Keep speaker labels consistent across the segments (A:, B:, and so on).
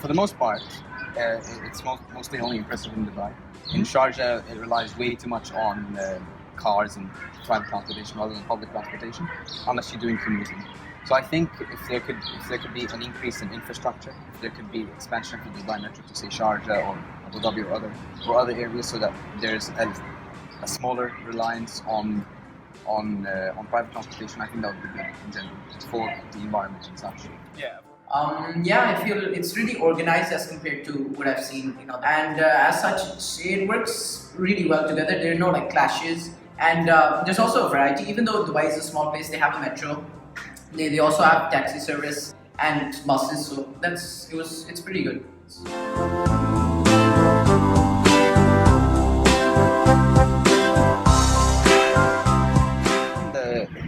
A: for the most part, it's mostly only impressive in Dubai. In Sharjah, it relies way too much on cars and private transportation rather than public transportation, unless you're doing commuting. So I think if there could be an increase in infrastructure, if there could be expansion of the Dubai metro to say Sharjah or Abu Dhabi or other areas, so that there's a smaller reliance on private transportation, I think that would be good in general for the environment and such.
B: Yeah.
C: Yeah, I feel it's really organized as compared to what I've seen, and as such, it works really well together. There are no like clashes, and there's also a variety. Even though Dubai is a small place, they have a metro. They also have taxi service and buses, so it's pretty good.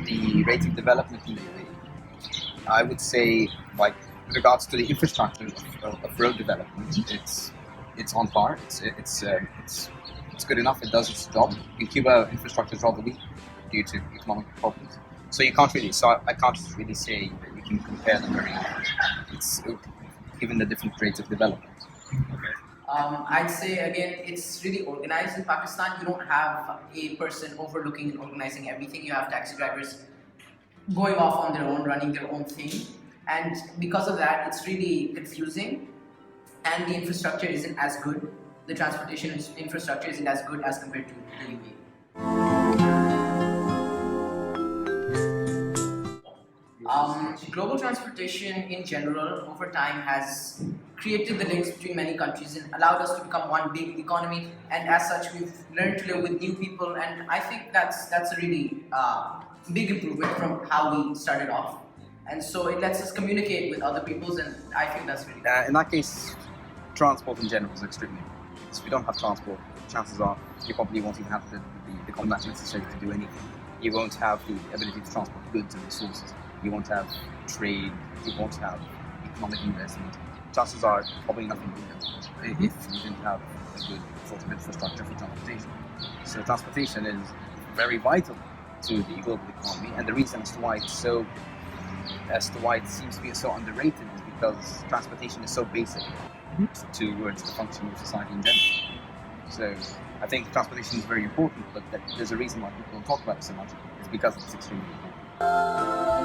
A: The rate of development in the UAE, I would say, like, with regards to the infrastructure of road development, it's on par. It's good enough. It does its job. In Cuba, infrastructure is rather weak due to economic problems. So I can't really say that you can compare them very much. It's given the different rates of development.
B: Okay.
C: I'd say again, it's really organized in Pakistan. You don't have a person overlooking and organizing everything. You have taxi drivers going off on their own, running their own thing, and because of that, it's really confusing. And the infrastructure isn't as good. The transportation infrastructure isn't as good as compared to the UAE. Global transportation in general over time has created the links between many countries and allowed us to become one big economy, and as such we've learned to live with new people, and I think that's a really big improvement from how we started off, and so it lets us communicate with other peoples, and I think that's really
A: in that case, transport in general is extremely important. So if you don't have transport, chances are you probably won't even have the contacts necessary to do anything. You won't have the ability to transport goods and resources. You won't have trade, you won't have economic investment. Chances are probably nothing will happen if you didn't have a good sort of infrastructure for transportation. So transportation is very vital to the global economy, and the reason as to why it seems to be so underrated is because transportation is so basic towards the functioning of society in general. So I think transportation is very important, but there's a reason why people don't talk about it so much. It's because it's extremely important.